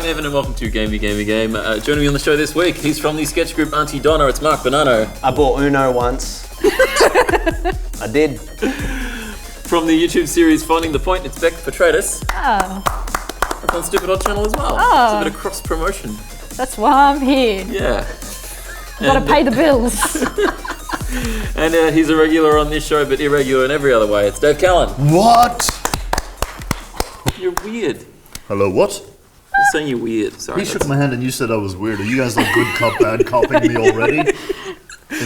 Evan and welcome to Gamey Gamey Game. Joining me on the show this week, he's from the sketch group Aunty Donna, it's Mark Bonanno. I bought Uno once. I did. From the YouTube series Finding the Point, it's Bec Petraitis. Oh. It's on Stupid Odd Channel as well. Oh. It's a bit of cross-promotion. That's why I'm here. Yeah. Gotta pay the bills. And he's a regular on this show, but irregular in every other way. It's Dave Callan. What? You're weird. Hello, what? I'm saying you're weird. Sorry. He shook my hand and you said I was weird. Are you guys like good cop, bad copping me already?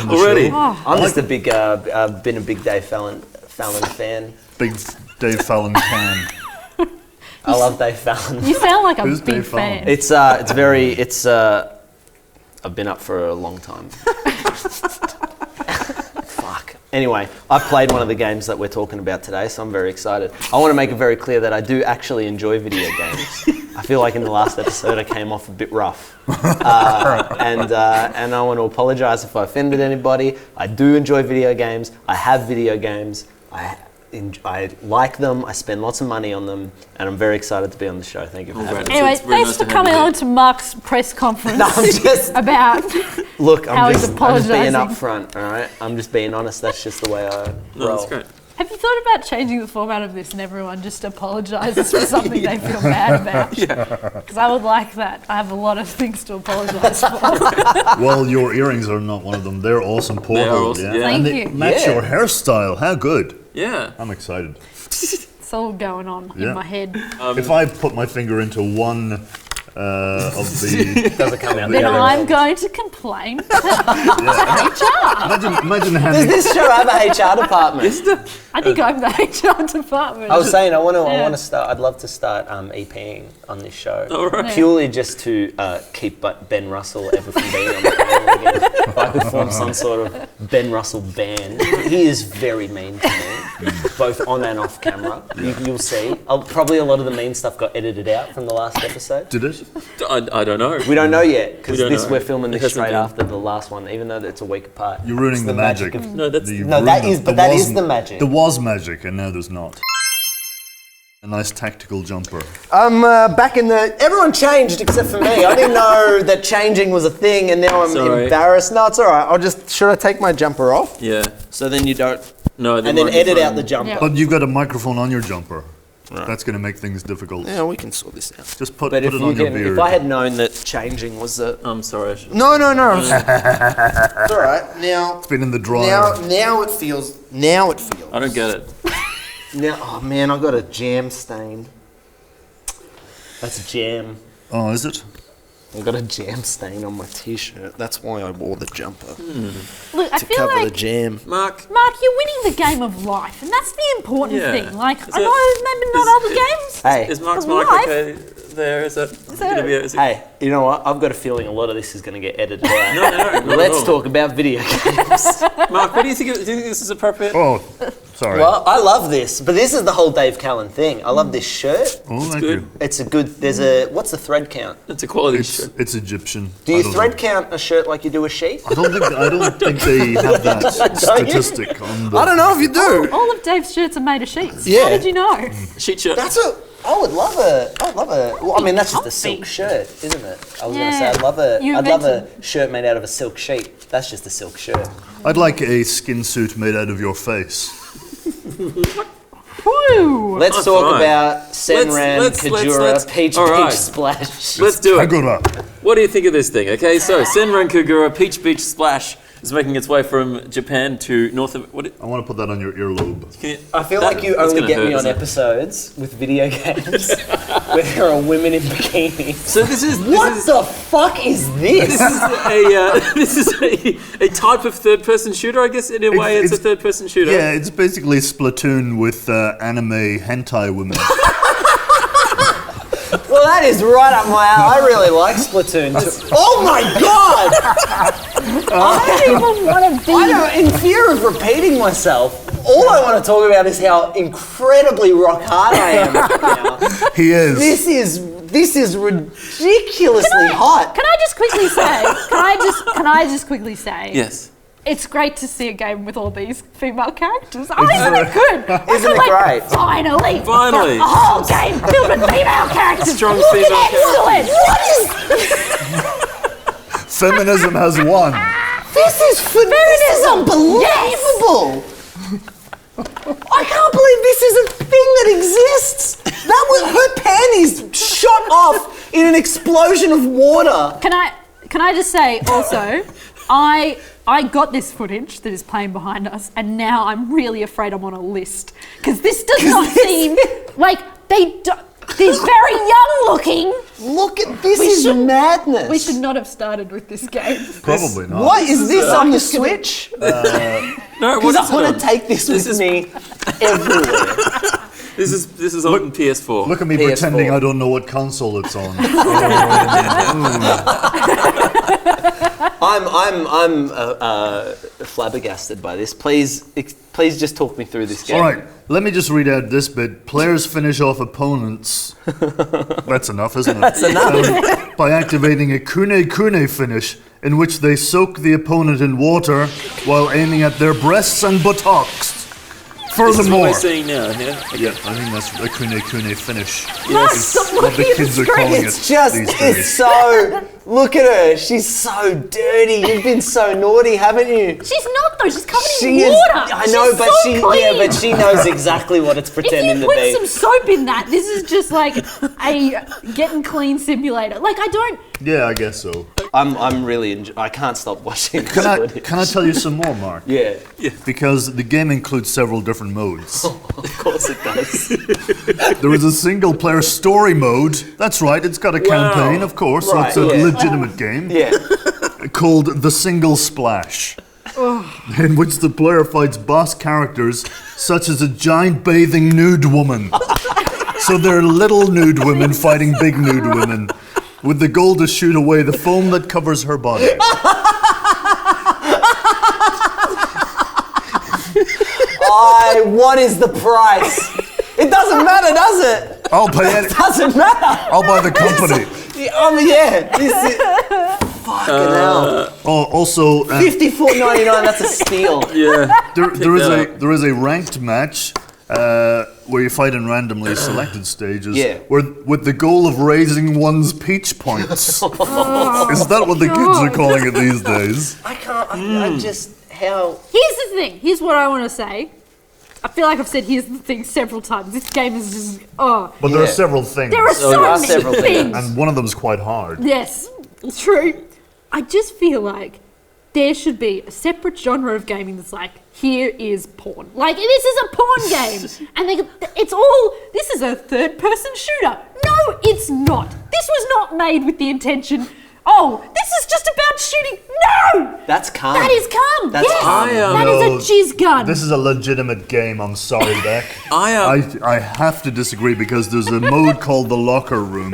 Already? Oh. I'm just a big, been a big Dave Fallon fan. Big Dave Fallon fan. I love Dave Fallon. You sound like a Who's big Dave Fallon? fan. I've been up for a long time. Fuck. Anyway, I've played one of the games that we're talking about today, so I'm very excited. I want to make it very clear that I do actually enjoy video games. I feel like in the last episode I came off a bit rough. And I want to apologise if I offended anybody. I do enjoy video games. I have video games. I like them, I spend lots of money on them, and I'm very excited to be on the show. Thank you for having me. Anyway, It's very thanks nice for to have coming you on to Mark's press conference No, I'm just... about Look, how I'm he's just apologising. being upfront, alright? I'm just being honest, that's just the way I No, roll. that's great. Have you thought about changing the format of this and everyone just apologises for something they feel bad about? Yeah. Because I would like that. I have a lot of things to apologise for. Well, your earrings are not one of them. They're awesome portal. They are awesome, yeah. And Thank they you. match Yeah. your hairstyle. How good. Yeah. I'm excited. It's all going on Yeah. in my head. If I put my finger into one of the... Doesn't come out Then the other I'm end. going to complain. Imagine Does handing... this show have a HR department? I think I'm the HR department. I was saying I want Yeah. to start. I'd love to start EPing on this show, All right. purely just to keep Ben Russell ever from being on the panel again. If I could form some sort of Ben Russell band. He is very mean to me, both on and off camera. You'll see. Probably a lot of the mean stuff got edited out from the last episode. Did it? I don't know. We don't know yet because We don't know. we're filming It this hasn't straight been. after the last one, even though it's a week apart. You're ruining It's the magic. of- No, that's... You've No, that ruined is- it. but There that is wasn't- the magic. There was magic and now there's not. A nice tactical jumper. I'm back in the... Everyone changed except for me. I didn't know that changing was a thing and now I'm Sorry. embarrassed. No, it's all right. Should I take my jumper off? Yeah. So then you don't... No, And then edit out the jumper. Yeah. But you've got a microphone on your jumper. That's going to make things difficult. Yeah, we can sort this out. Just put But it on your beard. if I had known that changing was a... I'm sorry. I should... No. It's all right. Now... It's been in the dryer. Now it feels... I don't get it. Now... Oh, man, I've got a jam stain. That's jam. Oh, is it? I've got a jam stain on my t-shirt. That's why I wore the jumper. Look, I To feel cover the like, jam. Mark, you're winning the game of life, and that's the important Yeah. thing. Like, Is I it- know maybe not other games. Hey. is Mark's But mic live? okay there? Is that going to be... Is it... Hey, you know what? I've got a feeling a lot of this is going to get edited out. No, not at Let's all. talk about video games. Mark, what do you think? Do you think this is appropriate? Oh, sorry. Well, I love this, but this is the whole Dave Callan thing. I love this shirt. Oh, thank good. you. It's a good... What's the thread count? It's a quality shirt. It's Egyptian. Do I you don't thread know. count a shirt like you do a sheet? I don't think they have that statistic on the... I don't know if you do. All of Dave's shirts are made of sheets. Yeah. How did you know? Sheet shirt. That's a... I would love a... Well, I mean, that's just a Comfy. silk shirt, isn't it? I was going to Yeah. say, I'd love a You shirt made out of a silk sheet. That's just a silk shirt. I'd like a skin suit made out of your face. Woo! Let's That's talk fine. about Senran let's- Kagura Peach all right. Peach Splash. Let's do it. Kagura. What do you think of this thing? Okay, so Senran Kagura Peach Beach Splash is making its way from Japan to North of... I want to put that on your earlobe. Can you, I feel like you that's only gonna get hurt, me on isn't it? episodes with video games where there are women in bikinis. So this is... What the fuck is this? This is a type of third-person shooter, I guess. In a way, it's a third-person shooter. Yeah, it's basically Splatoon with anime hentai women. Well, that is right up my alley. I really like Splatoon. Oh my god! I don't even want to be. I don't, in fear of repeating myself, all I want to talk about is how incredibly rock hard I am right now. He is. This is ridiculously hot. Can I just quickly say? Can I just quickly say? Yes. It's great to see a game with all these female characters. Oh, isn't it good? Isn't it great? Finally! Finally. A whole game filled with female characters. Strong Look female at excellent. Feminism has won. This is unbelievable. I can't believe this is a thing that exists. That was her panties shot off in an explosion of water. Can I just say also, I got this footage that is playing behind us, and now I'm really afraid I'm on a list because this does not seem like they're very young looking. Look at this is madness. We should not have started with this game. Probably not. What is this on the Switch? No, Because I want to take this with me everywhere. This is on PS4. Look at me PS4. pretending I don't know what console it's on. I'm flabbergasted by this. Please just talk me through this game. All right, let me just read out this bit. Players finish off opponents. That's enough, isn't it? That's enough. By activating a kune finish, in which they soak the opponent in water while aiming at their breasts and buttocks. This is what Furthermore, we're seeing now, yeah? yeah, I think that's a kune finish. Mark, It's stop what the looking at kids the are calling screen. it It's just, these it's days. so, look at her. She's so dirty. You've been so naughty, haven't you? She's not though. She's covered in She is, water. I know, She's but so yeah, clean. but she knows exactly what it's If pretending you to put be. some soap in that, this is just like a getting clean simulator. Like I don't. Yeah, I guess so. I'm really, I can't stop watching this Can I footage. tell you some more, Mark? Yeah, Because the game includes several different modes. of course it does. There is a single player story mode. That's right, it's got a campaign, of course, so Right, it's a yeah. legitimate game. Yeah. Called The Single Splash. In which the player fights boss characters such as a giant bathing nude woman. So they're little nude women fighting big nude women, with the goal to shoot away the foam that covers her body. What is the price? It doesn't matter, does it? I'll pay it. It doesn't matter. I'll buy the company. Yeah. This is, fucking hell. Oh, also, $54.99. That's a steal. Yeah. there is a ranked match where you fight in randomly selected stages. Yeah. With the goal of raising one's peach points. Is that what the kids are calling it these days? I can't. I just how. Here's the thing. Here's what I want to say. I feel like I've said here's the thing several times. This game is just But there are Yeah. several things. There are so there are many several things. And one of them is quite hard. Yes, it's true. I just feel like there should be a separate genre of gaming that's like, here is porn. Like, this is a porn game. And this is a third-person shooter. No, it's not. This was not made with the intention, this is just about shooting. No! That's calm. That is calm. That's yes. calm. That No, is a jizz gun. This is a legitimate game, I'm sorry, Bec. I have to disagree because there's a mode called the locker room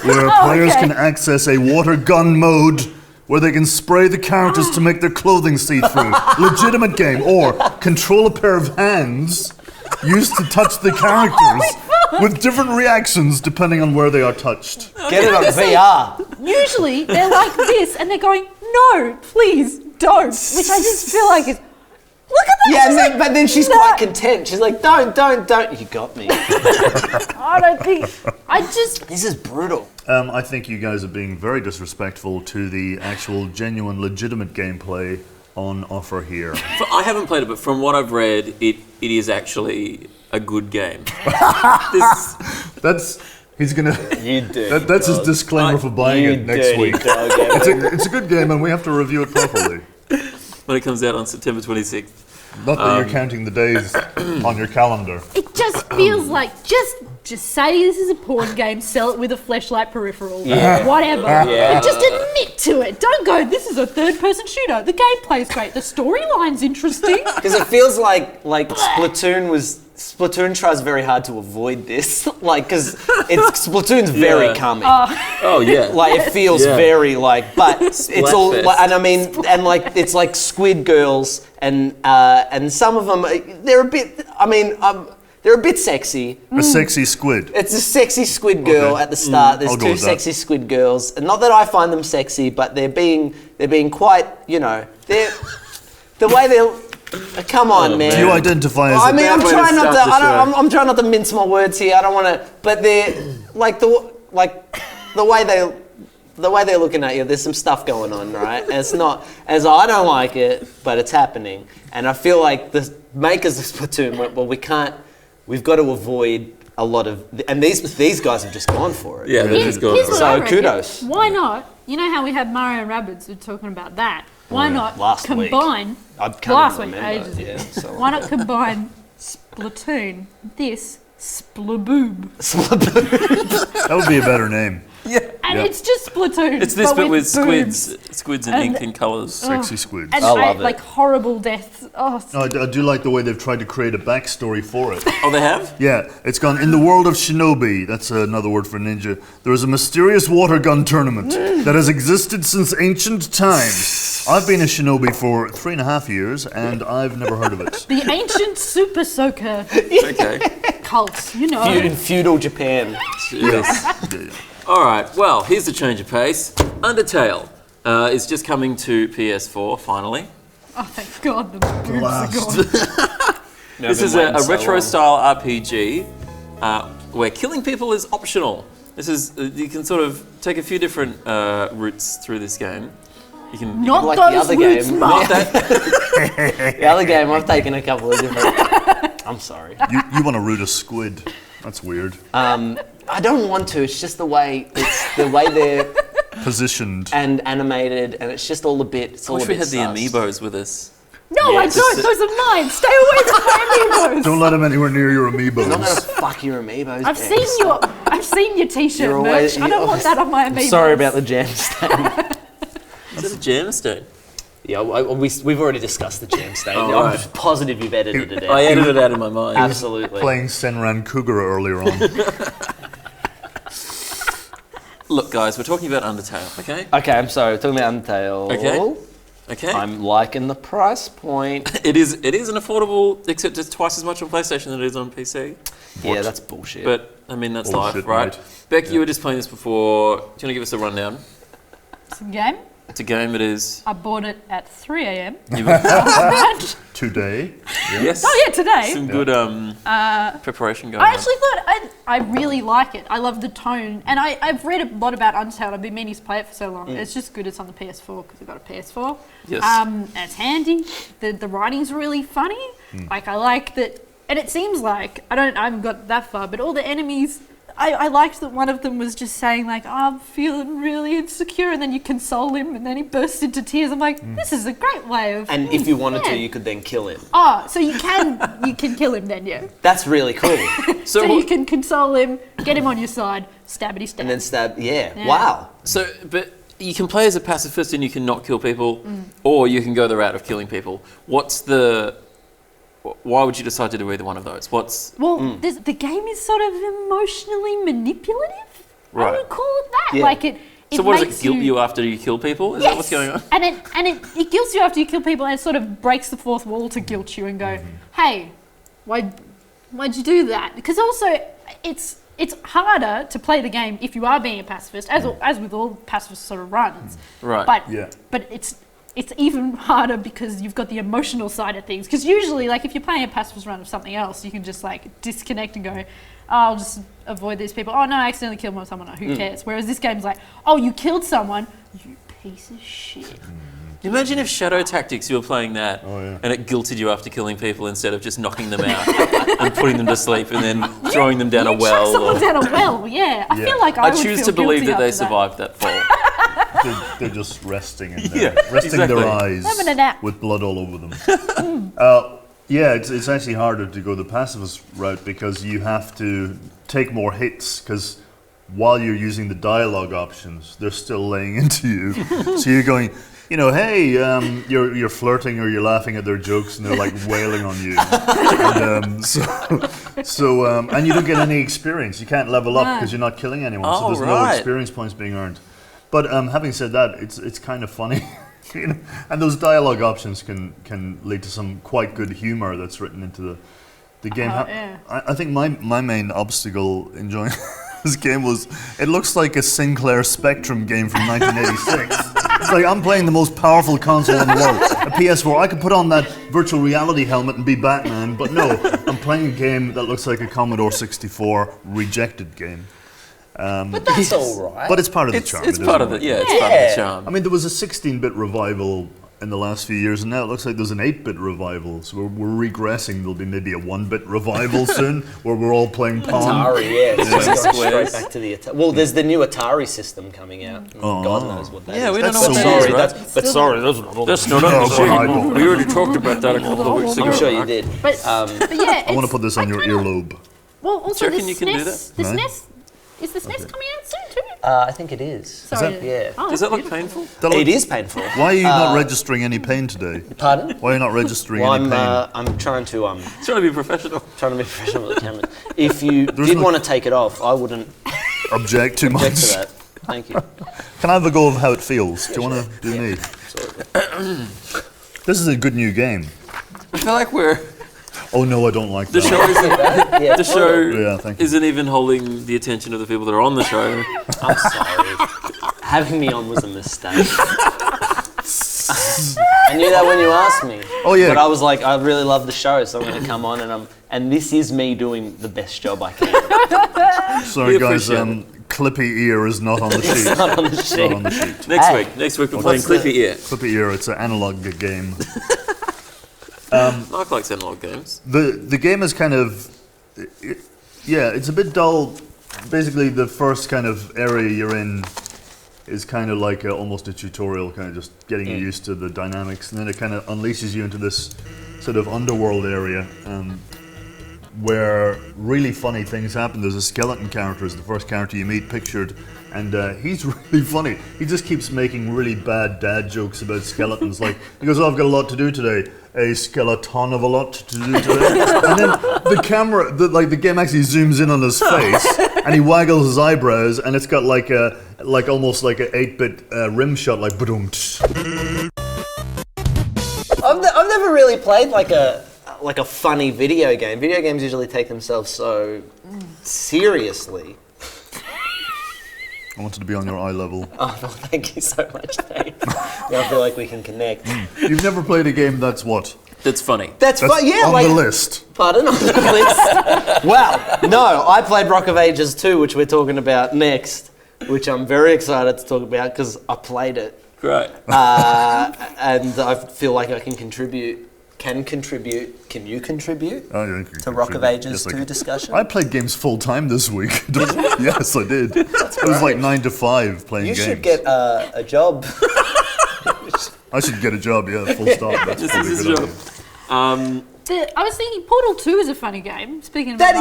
where Oh, players okay. can access a water gun mode where they can spray the characters to make their clothing see-through. Legitimate game. Or control a pair of hands used to touch the characters with different reactions depending on where they are touched. Get it on VR. Usually, they're like this, and they're going, no, please, don't. Which I just feel like is, look at that. Yeah, She's like, but then she's no. quite content. She's like, don't. You got me. I don't think, This is brutal. I think you guys are being very disrespectful to the actual genuine legitimate gameplay on offer here. I haven't played it, but from what I've read, it is actually a good game. He's gonna. You do. That's his disclaimer for buying it next week. Dog. It's a good game, and we have to review it properly. When it comes out on September 26th. Not that you're counting the days on your calendar. it just feels like, just say this is a porn game, sell it with a fleshlight peripheral, whatever. Yeah. But just admit to it. Don't go, this is a third-person shooter. The gameplay's great. The storyline's interesting. Because it feels like Splatoon tries very hard to avoid this, because Splatoon's very Yeah. calming. Oh, yeah. Like it feels Yeah. very but it's all, Splatfest. and I mean, and like it's like Squid Girls, and some of them they're a bit. I mean, they're a bit sexy. A sexy squid. It's a sexy squid girl Okay. at the start. There's I'll go two with that. sexy squid girls, and not that I find them sexy, but they're being quite, they're The way they're... Come on, man. Do you identify as I a mean, I'm way to trying not start to. the show. I'm trying not to mince my words here. I don't want to. But they're the way they're looking at you. There's some stuff going on, right? And it's not as I don't like it, but it's happening. And I feel like the makers of Splatoon went, well, we can't. We've got to avoid a lot of. And these guys have just gone for it. Yeah, they're Here's just going what for it. So I reckon. kudos. Why not? You know how we had Mario and Rabbids, we're talking about that. Why not Last week. combine... I can't last even week, remember. ages Yeah, ago. so Why not combine Splatoon, this, Splaboob. That would be a better name. And it's just Splatoon. It's this, but with boobs. squids and ink and colours. Sexy squids. And I love it. like horrible deaths. Oh, No, I do like the way they've tried to create a backstory for it. Oh, they have? Yeah, it's gone. In the world of shinobi, that's another word for ninja, there is a mysterious water gun tournament that has existed since ancient times. I've been a shinobi for 3.5 years, and I've never heard of it. the ancient Super Soaker Okay. cult, you know. in feudal Japan. Yes. All right. Well, here's the change of pace. Undertale is just coming to PS4 finally. Oh, thank God, the boobs are gone. This is a retro-style RPG where killing people is optional. This is you can sort of take a few different routes through this game. You can Not Like the those other roots, game. Mark. The other game, I've taken a couple of different. I'm sorry. You want to root a squid. That's weird. I don't want to. It's just the way they're Positioned. and animated, and it's just all a bit. It's I all wish a we bit had the sus. amiibos with us. No, Yeah, I it's don't. just- Those are mine. Stay away from my amiibos. Don't let him anywhere near your I'm not gonna amiibos. fuck your amiibos. I've Dan. seen your t-shirt You're merch. always- I don't want that on my amiibos. Sorry about the jam stain. Is that a gemstone? Yeah, we've already discussed the jam stain. Oh, I'm right. positive you've edited it out. I edited it out in my mind. Absolutely. Playing Senran Kagura earlier on. Look, guys, we're talking about Undertale, okay? Okay, I'm sorry. We're talking about Undertale. Okay. Okay. I'm liking the price point. It is an affordable, except it's twice as much on PlayStation than it is on PC. Yeah, that's bullshit. But I mean, that's Bullshit, life, right? mate. Beck, you were just playing this before. Do you want to give us a rundown? Some game. It's a game. It is. I bought it at 3 a.m. Today. Yes. Oh yeah, today. Some good preparation going I on. actually thought I really like it. I love the tone, and I've read a lot about Undertale. I've been meaning to play it for so long. It's just good. It's on the PS4 because I've got a PS4. Yes. And it's handy. The writing's really funny. Like I like that, and it seems like I haven't got that far, but all the enemies. I liked that one of them was just saying like, oh, I'm feeling really insecure, and then you console him, and then he bursts into tears. I'm like, this is a great way of. And if you wanted yeah. to, you could then kill him. Oh, so you can kill him then, yeah. That's really cool. So you can console him, get him on your side, stabity stab. And then stab. Yeah. Yeah. Wow. So, but you can play as a pacifist and you can not kill people, or you can go the route of killing people. Why would you decide to do either one of those? The game is sort of emotionally manipulative. I Right. would call it that. Yeah. Like it. So what does makes it guilt you after you kill people? Is that what's going on? And it guilts you after you kill people, and it sort of breaks the fourth wall to guilt you and go, hey, why'd you do that? Because also it's harder to play the game if you are being a pacifist, as with all pacifist sort of runs. Right. But it's even harder because you've got the emotional side of things. Because usually, like, if you're playing a pacifist run of something else, you can just, like, disconnect and go, oh, I'll just avoid these people. Oh, no, I accidentally killed someone. Who cares? Whereas this game's like, oh, you killed someone. You piece of shit. Imagine if Shadow Tactics, you were playing that, and it guilted you after killing people instead of just knocking them out and putting them to sleep and then throwing them down a You well. chuck someone down a well, yeah. I feel like I I would choose feel to believe guilty that they after survived that fall. They're just resting in Yeah, there. Resting exactly. their eyes Having a nap. with blood all over them. Yeah, it's actually harder to go the pacifist route because you have to take more hits because while you're using the dialogue options, they're still laying into you. So you're going, hey, you're flirting or you're laughing at their jokes and they're like wailing on you. And, and you don't get any experience. You can't level up because you're not killing anyone. So Oh, there's no right. experience points being earned. But having said that, it's kind of funny. And those dialogue options can lead to some quite good humor that's written into the game. Yeah. I think my main obstacle enjoying this game was it looks like a Sinclair Spectrum game from 1986. It's like I'm playing the most powerful console in the world. PS4. I could put on that virtual reality helmet and be Batman, but no, I'm playing a game that looks like a Commodore 64 rejected game. But that's all right. But it's part of the charm. It's part of the it's part of the charm. I mean, there was a 16-bit revival in the last few years, and now it looks like there's an 8-bit revival. So we're regressing. There'll be maybe a 1-bit revival soon, where we're all playing Pong. Atari, it's going straight back to the Atari. Well, there's the new Atari system coming out. God knows what that is. Yeah, we don't know That's what so that is, weird. right? That's not. That's not understandable. We already talked about that a couple of weeks ago. I'm sure you did. But yeah, I want to put this on your earlobe. Well, also Do you the reckon you can do SNES, that? the No? SNES, is the SNES coming out soon too? I think it is. Sorry. Yeah. Oh, Does that's that look beautiful. painful? It is painful. Why are you not registering any pain today? Pardon? Why are you not registering Well, any pain? I'm trying to Trying to be professional. professional with the camera. If you There's did no- want to take it off, I wouldn't Object too object much. to that. Thank you. Can I have a go of how it feels? Do you want to do me? This is a good new game. I feel like we're Oh no, I don't like the that. show isn't Yeah, the show Yeah, thank you. isn't even holding the attention of the people that are on the show. I'm sorry. Having me on was a mistake. I knew that when you asked me. Oh yeah. But I was like, I really love the show, so I'm going to come on, and this is me doing the best job I can. Sorry We guys, appreciate Clippy Ear is not on the sheet. Not on the It's sheet. not on the sheet. Next week we're playing What's the- Clippy Ear. Clippy Ear, it's an analog game. Mark likes analog games. The game is kind of, it's a bit dull. Basically, the first kind of area you're in is kind of like almost a tutorial, kind of just getting you used to the dynamics, and then it kind of unleashes you into this sort of underworld area where really funny things happen. There's a skeleton character, is the first character you meet pictured, and he's really funny. He just keeps making really bad dad jokes about skeletons. Like, he goes, "Oh, I've got a lot to do today. A skeleton of a lot to do today." And then the camera, the game actually zooms in on his face, and he waggles his eyebrows, and it's got almost like an 8-bit rim shot, like ba-dum. I've never really played like a funny video game. Video games usually take themselves so seriously. I wanted to be on your eye level. Oh, no, thank you so much, Dave. Now I feel like we can connect. You've never played a game that's what? That's funny. That's That's fun, yeah. on like, the list. Pardon? On the list? Well, no, I played Rock of Ages 2, which we're talking about next, which I'm very excited to talk about because I played it. Great. And I feel like I can contribute. Can you contribute Oh, yeah, you can to Rock of contribute. Ages Yes, I 2 can. discussion? I played games full time this week. Yes, I did. It was like 9 to 5 playing You games. should get a job. I should get a job, yeah, full stop. That's This probably is a his good job. idea. I was thinking Portal 2 is a funny game. Speaking of That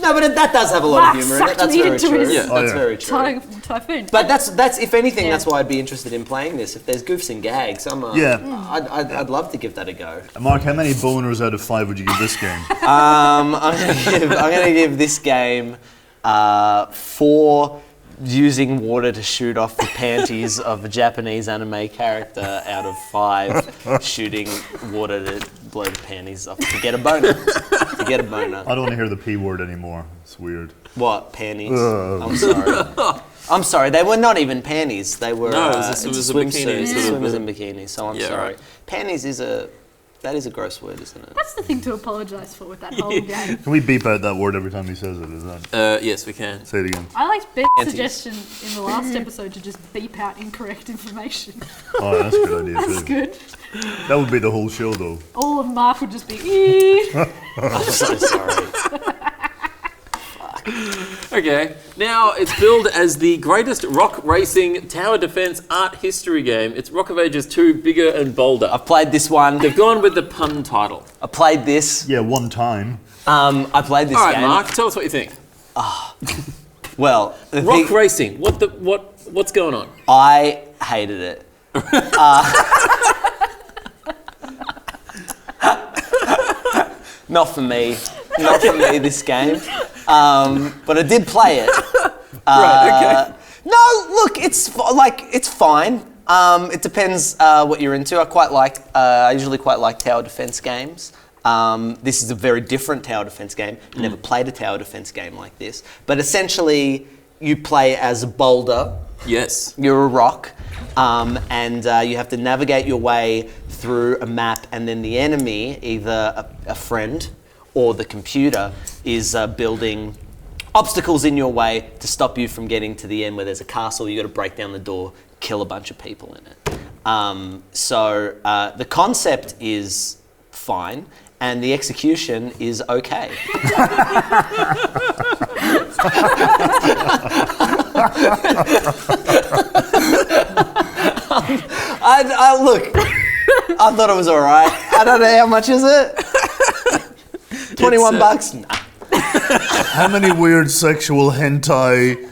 No, but that does have a lot Mark of humour in it. sucked That's me very into true. his- Yeah. That's Oh, yeah. very true. Typhoon. But that's if anything, Yeah. that's why I'd be interested in playing this. If there's goofs and gags, Yeah. I'd love to give that a go. Mark, how many boners out of 5 would you give this game? I'm gonna give this game 4 using water to shoot off the panties of a Japanese anime character out of 5 shooting water to blow the panties off to get a boner. I don't want to hear the P word anymore. It's weird. What panties? I'm sorry. I'm sorry. They were not even panties. They were. No, it was a it's bikini swimsuits, sort of- swimmers in bikinis. So I'm Yeah, sorry. right. Panties is a gross word, isn't it? That's the thing to apologise for with that whole game. Can we beep out that word every time he says it? Is that? Yes, we can. Say it again. I liked Bec's Antis. suggestion in the last episode to just beep out incorrect information. Oh, that's a good idea That's too. good. That would be the whole show, though. All of Mark would just be, "Ee." I'm so sorry. Okay, now it's billed as the greatest rock racing tower defense art history game. It's Rock of Ages 2, bigger and bolder. I've played this one. They've gone with the pun title. I played this. Yeah, one time. I played this All right, game. Mark, tell us what you think. Well, the Rock thing, racing. What's going on? I hated it. Not for me. Not for me, this game. But I did play it. Right. Okay. No, look, it's fine. It depends what you're into. I usually quite like tower defense games. This is a very different tower defense game. Never played a tower defense game like this. But essentially, you play as a boulder Yes. You're a rock, and you have to navigate your way through a map, and then the enemy, either a friend or the computer, is building obstacles in your way to stop you from getting to the end where there's a castle. You got to break down the door, kill a bunch of people in it. So the concept is fine, and the execution is okay. I look, I thought it was all right. I don't know, how much is it? 21 bucks? Nah. How many weird sexual hentai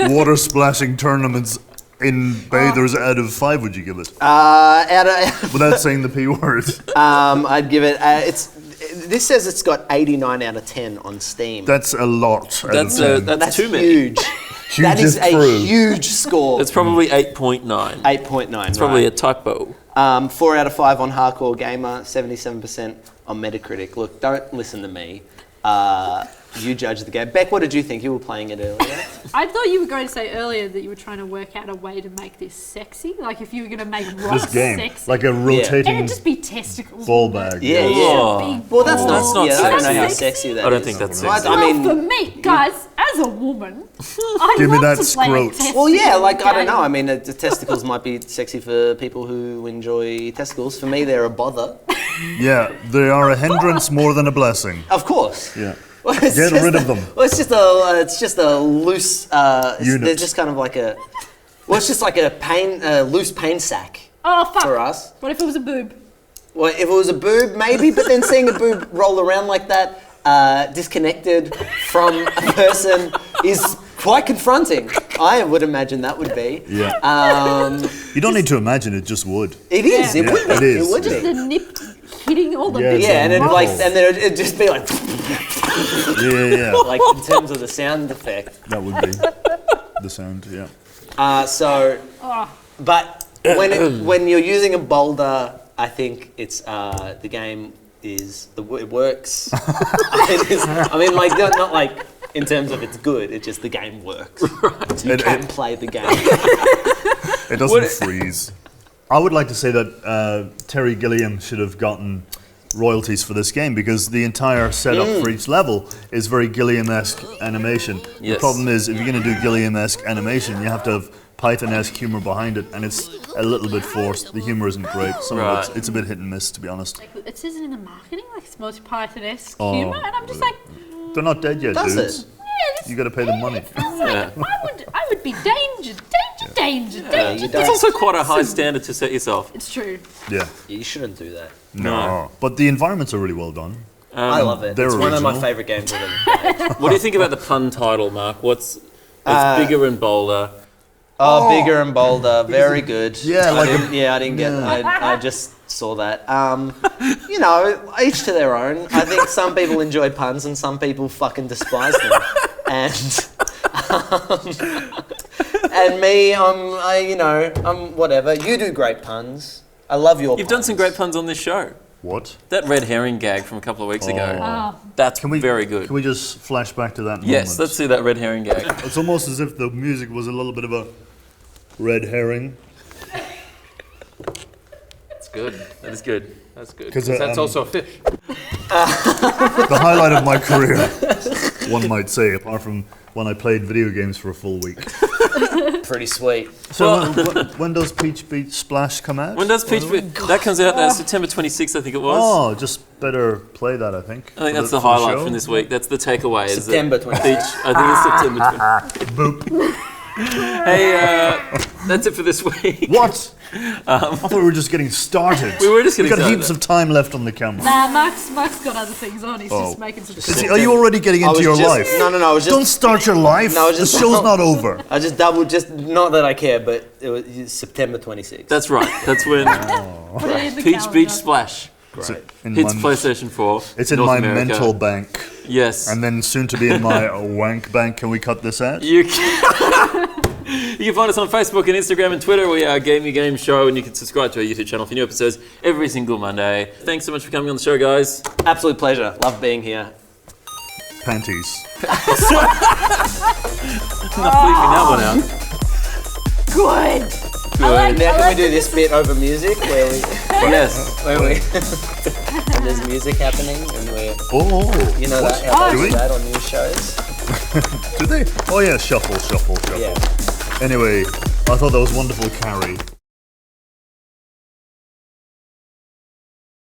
water splashing tournaments in bathers out of 5 would you give it? Without saying the P word. I'd give it, this says it's got 89 out of 10 on Steam. That's a lot. That's too many. Huge. That is a huge score. It's probably 8.9. 8.9. It's probably a typo. 4 out of 5 on Hardcore Gamer, 77% on Metacritic. Look, don't listen to me. You judge the game. Bec, what did you think? You were playing it earlier. I thought you were going to say earlier that you were trying to work out a way to make this sexy. Like if you were going to make rocks This game, sexy. like a rotating And it'd just be testicles. ball bag. Yeah, yeah. Oh. Well, that's That's not not I don't know how sexy. sexy that is. I don't think that's sexy. I mean, Well, for me, guys, as a woman, I Give me love that to play a scrote. testicle well, yeah, like, I don't game. know. I mean, the testicles might be sexy for people who enjoy testicles. For me, they're a bother. Yeah, they are a hindrance more than a blessing. Of course. Yeah. Well, it's Get just rid of them. Well, it's just a loose. Unit. They're just kind of like a. Well, it's just like a loose pain sack Oh, fuck. for us. What if it was a boob? Well, if it was a boob, maybe, but then seeing a boob roll around like that, disconnected from a person, is quite confronting. I would imagine that would be. Yeah. You don't need to imagine, it just would. It is. Yeah. It would be. It is. It would Just be. the nip hitting all the Yeah, bits. Yeah, and It's then it'd just be like, Yeah. like in terms of the sound effect. That would be the sound, yeah. But when you're using a boulder, I think it's the game is it works. I mean, like not like in terms of it's good. It's just the game works. Right. You can play the game. It doesn't freeze. I would like to say that Terry Gilliam should have gotten royalties for this game because the entire setup for each level is very Gilliam-esque animation. The Yes. problem is, if you're going to do Gilliam-esque animation, you have to have Python-esque humor behind it, and it's a little bit forced. The humor isn't great. Some of it's a bit hit and miss, to be honest. Like, it says it in the marketing, like it's multi-Python-esque Oh, humour, and I'm just like, They're not dead yet, Does dudes. it? yeah, this You got to pay them money. Yeah. I would be danger. You It's also quite a high standard to set yourself. It's true. Yeah. You shouldn't do that. No. But the environments are really well done. I love it. they're It's one of my original. favourite games I've ever played. What do you think about the pun title, Mark? It's bigger and bolder. Oh, bigger and bolder, very good. Yeah, like I didn't get. I just saw that. You know, each to their own. I think some people enjoy puns and some people fucking despise them. And me, I'm whatever. You do great puns. I love your. You've done some great puns on this show. What? That red herring gag from a couple of weeks ago. Oh. That's very good. Can we just flash back to that Yes, moment? let's see that red herring gag. It's almost as if the music was a little bit of a red herring. That's good. That is good. That's good. 'Cause, That's also a fish. The highlight of my career, one might say, apart from when I played video games for a full week. Pretty sweet. So when does Peach Beach Splash come out? When does Peach... That comes out September 26th, I think it was. Oh, just better play that, I think. I think that's the highlight from this week. That's the takeaway. is that September 26th. Peach, I think it's September 26th. Hey, that's it for this week. What? I thought we were just getting started. We were just getting We've got started. heaps of time left on the camera. Nah, Mark's got other things on. He's just making some. Are you already getting into your life? No, I was just. Don't start your life. No, I was just- the show's not over. I just not that I care, but it was September 26th. That's right. That's when Put it in the Peach calendar. Beach Splash Great. In hits my- PlayStation 4. It's in North my America. mental bank, Yes. and then soon to be in my wank bank. Can we cut this out? You can, you can find us on Facebook and Instagram and Twitter. We are Gamey Game Show, and you can subscribe to our YouTube channel for new episodes every single Monday. Thanks so much for coming on the show, guys. Absolute pleasure. Love being here. Panties. Not bleeping that one out. good. Now can we do this bit over music where we Yes. where we and there's music happening and we're you know that how Do they we? do that on news shows? Do they? Oh yeah, shuffle, shuffle, shuffle. Yeah. Anyway, I thought that was wonderful, Carrie.